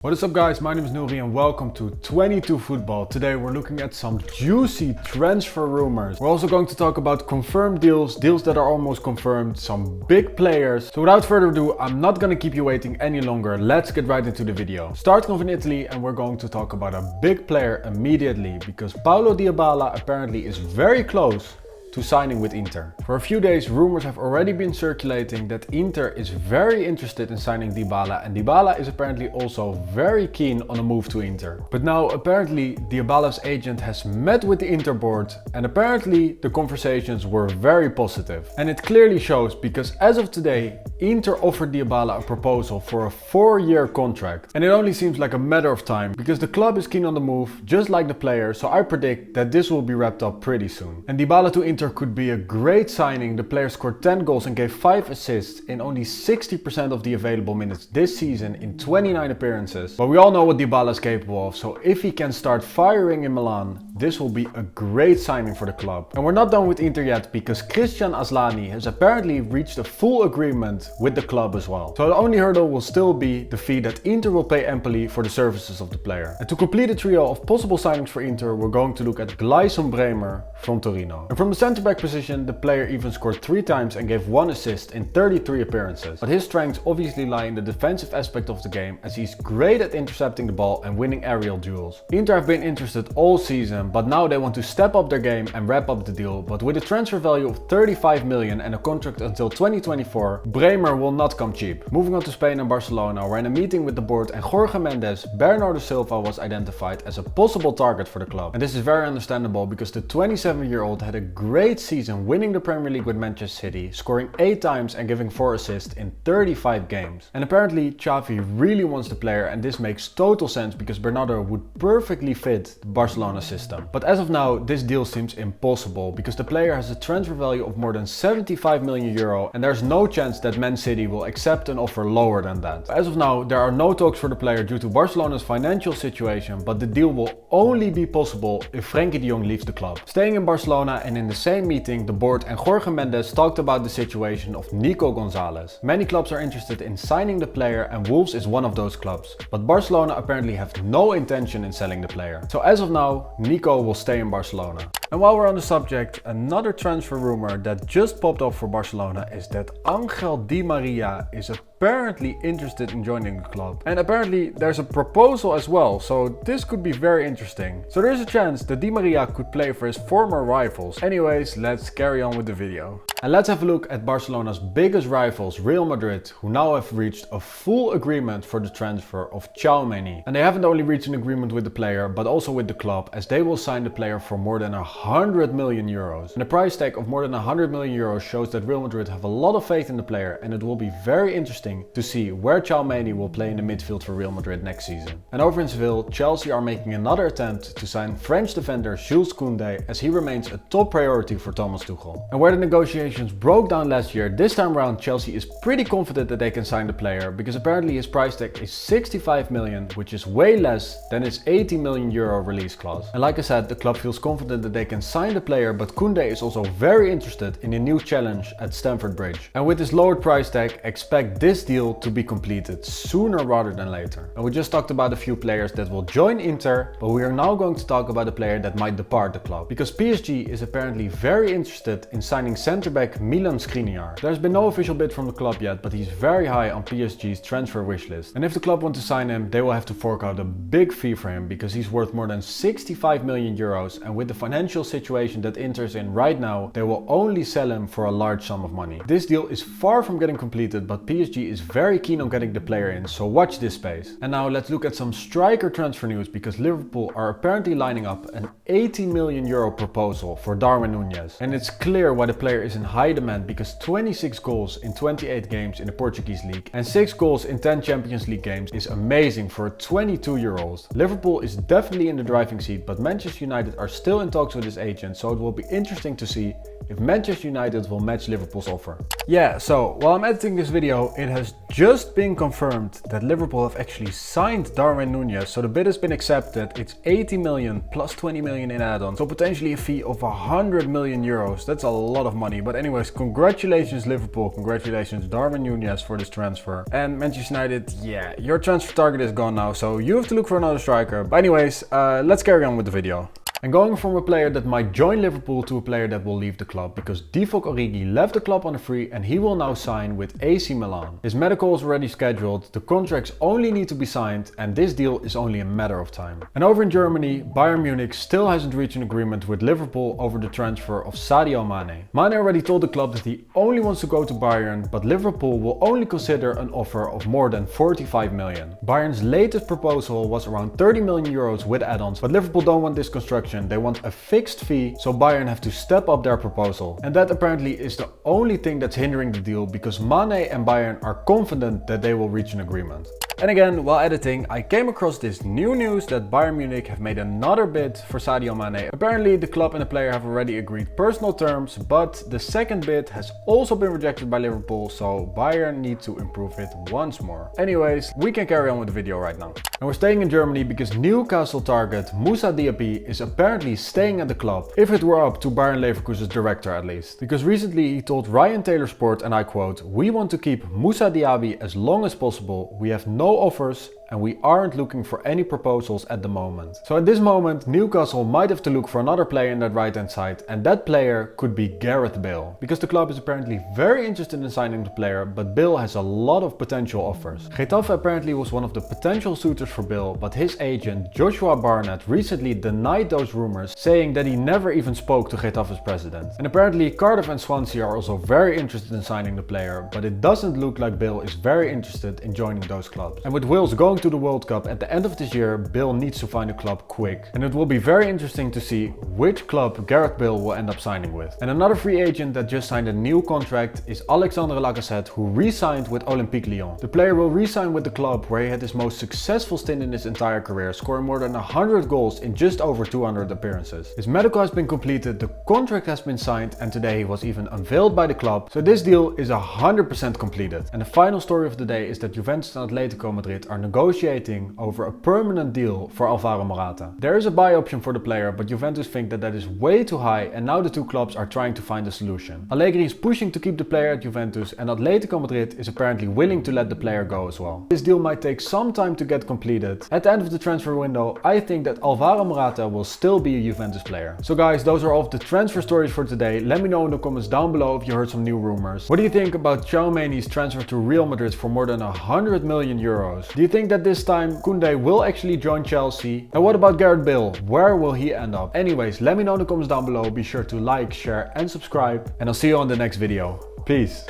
What is up guys, my name is Nuri and welcome to 22 Football. Today we're looking at some juicy transfer rumors. We're also going to talk about confirmed deals that are almost confirmed, some big players. So without further ado, I'm not gonna keep you waiting any longer. Let's get right into the video. Starting off in Italy, and we're going to talk about a big player immediately because Paulo Dybala apparently is very close to signing with Inter. For a few days, rumors have already been circulating that Inter is very interested in signing Dybala, and Dybala is apparently also very keen on a move to Inter. But now apparently Dybala's agent has met with the Inter board, and apparently the conversations were very positive. And it clearly shows because as of today, Inter offered Dybala a proposal for a 4-year contract. And it only seems like a matter of time because the club is keen on the move, just like the player, so I predict that this will be wrapped up pretty soon. And Dybala to Inter could be a great signing. The player scored 10 goals and gave 5 assists in only 60% of the available minutes this season in 29 appearances. But we all know what Dybala is capable of, so if he can start firing in Milan, this will be a great signing for the club. And we're not done with Inter yet because Christian Aslani has apparently reached a full agreement with the club as well. So the only hurdle will still be the fee that Inter will pay Empoli for the services of the player. And to complete a trio of possible signings for Inter, we're going to look at Gleison Bremer from Torino. And from the centre back position, the player even scored 3 times and gave 1 assist in 33 appearances. But his strengths obviously lie in the defensive aspect of the game, as he's great at intercepting the ball and winning aerial duels. Inter have been interested all season, but now they want to step up their game and wrap up the deal. But with a transfer value of 35 million and a contract until 2024, Bremer will not come cheap. Moving on to Spain and Barcelona, where in a meeting with the board and Jorge Mendes, Bernardo Silva was identified as a possible target for the club. And this is very understandable because the 27-year-old had a great season winning the Premier League with Manchester City, scoring 8 times and giving 4 assists in 35 games. And apparently Xavi really wants the player, and this makes total sense because Bernardo would perfectly fit the Barcelona system. But as of now, this deal seems impossible because the player has a transfer value of more than 75 million euro and there's no chance that Man City will accept an offer lower than that. As of now, there are no talks for the player due to Barcelona's financial situation, but the deal will only be possible if Frenkie de Jong leaves the club. Staying in Barcelona, and in the same meeting, the board and Jorge Mendes talked about the situation of Nico Gonzalez. Many clubs are interested in signing the player and Wolves is one of those clubs, but Barcelona apparently have no intention in selling the player. So as of now, Nico will stay in Barcelona. And while we're on the subject, another transfer rumor that just popped up for Barcelona is that Angel Di Maria is apparently interested in joining the club. And apparently there's a proposal as well, so this could be very interesting. So there's a chance that Di Maria could play for his former rivals. Anyways, let's carry on with the video. And let's have a look at Barcelona's biggest rivals, Real Madrid, who now have reached a full agreement for the transfer of Tchouaméni. And they haven't only reached an agreement with the player, but also with the club, as they will sign the player for more than 100 million euros. And the price tag of more than 100 million euros shows that Real Madrid have a lot of faith in the player, and it will be very interesting to see where Tchouaméni will play in the midfield for Real Madrid next season. And over in Seville, Chelsea are making another attempt to sign French defender Jules Koundé, as he remains a top priority for Thomas Tuchel. And where the negotiations broke down last year, this time around Chelsea is pretty confident that they can sign the player because apparently his price tag is 65 million, which is way less than his 80 million euro release clause. And like I said, the club feels confident that they can sign the player, but Koundé is also very interested in a new challenge at Stamford Bridge. And with this lowered price tag, expect this deal to be completed sooner rather than later. And we just talked about a few players that will join Inter, but we are now going to talk about a player that might depart the club because PSG is apparently very interested in signing centre-back Milan Skriniar. There's been no official bid from the club yet, but he's very high on PSG's transfer wish list. And if the club want to sign him, they will have to fork out a big fee for him because he's worth more than 65 million euros, and with the financial situation that Inter's in right now, they will only sell him for a large sum of money. This deal is far from getting completed, but PSG is very keen on getting the player in, so watch this space. And now let's look at some striker transfer news because Liverpool are apparently lining up an 80 million euro proposal for Darwin Nunez. And it's clear why the player is in high demand because 26 goals in 28 games in the Portuguese league and 6 goals in 10 Champions League games is amazing for a 22-year-old. Liverpool is definitely in the driving seat, but Manchester United are still in talks with his agent, so it will be interesting to see if Manchester United will match Liverpool's offer. Yeah, so while I'm editing this video, it has just been confirmed that Liverpool have actually signed Darwin Nunez, so the bid has been accepted. It's 80 million plus 20 million in add-on, so potentially a fee of 100 million euros. That's a lot of money, but anyways, congratulations Liverpool, congratulations Darwin Nunez for this transfer. And Manchester United, yeah, your transfer target is gone now, so you have to look for another striker. But anyways, let's carry on with the video. And going from a player that might join Liverpool to a player that will leave the club, because Divock Origi left the club on a free and he will now sign with AC Milan. His medical is already scheduled, the contracts only need to be signed, and this deal is only a matter of time. And over in Germany, Bayern Munich still hasn't reached an agreement with Liverpool over the transfer of Sadio Mane. Mane already told the club that he only wants to go to Bayern, but Liverpool will only consider an offer of more than 45 million. Bayern's latest proposal was around 30 million euros with add-ons, but Liverpool don't want this construction. They want a fixed fee, so Bayern have to step up their proposal. And that apparently is the only thing that's hindering the deal, because Mane and Bayern are confident that they will reach an agreement. And again, while editing, I came across this new news that Bayern Munich have made another bid for Sadio Mane. Apparently the club and the player have already agreed personal terms, but the second bid has also been rejected by Liverpool, so Bayern need to improve it once more. Anyways, we can carry on with the video right now. And we're staying in Germany because Newcastle target Moussa Diaby is apparently staying at the club, if it were up to Bayern Leverkusen's director at least. Because recently he told Ryan Taylor Sport, and I quote, "We want to keep Moussa Diaby as long as possible. We have no offers and we aren't looking for any proposals at the moment." So at this moment, Newcastle might have to look for another player in that right hand side, and that player could be Gareth Bale. Because the club is apparently very interested in signing the player, but Bale has a lot of potential offers. Getafe apparently was one of the potential suitors for Bale, but his agent Joshua Barnett recently denied those rumors, saying that he never even spoke to Getafe's president. And apparently Cardiff and Swansea are also very interested in signing the player, but it doesn't look like Bale is very interested in joining those clubs. And with Wales going to the World Cup at the end of this year, Bale needs to find a club quick. And it will be very interesting to see which club Gareth Bale will end up signing with. And another free agent that just signed a new contract is Alexandre Lacazette, who re-signed with Olympique Lyon. The player will re-sign with the club where he had his most successful stint in his entire career, scoring more than 100 goals in just over 200 appearances. His medical has been completed, the contract has been signed, and today he was even unveiled by the club. So this deal is 100% completed. And the final story of the day is that Juventus and Atletico Madrid are negotiating over a permanent deal for Alvaro Morata. There is a buy option for the player, but Juventus think that that is way too high, and now the two clubs are trying to find a solution. Allegri is pushing to keep the player at Juventus, and Atletico Madrid is apparently willing to let the player go as well. This deal might take some time to get completed. At the end of the transfer window, I think that Alvaro Morata will still be a Juventus player. So guys, those are all of the transfer stories for today. Let me know in the comments down below if you heard some new rumors. What do you think about Tchouaméni's transfer to Real Madrid for more than 100 million euros? Do you think that this time Koundé will actually join Chelsea? And what about Gareth Bale? Where will he end up? Anyways, let me know in the comments down below. Be sure to like, share and subscribe, and I'll see you on the next video. Peace.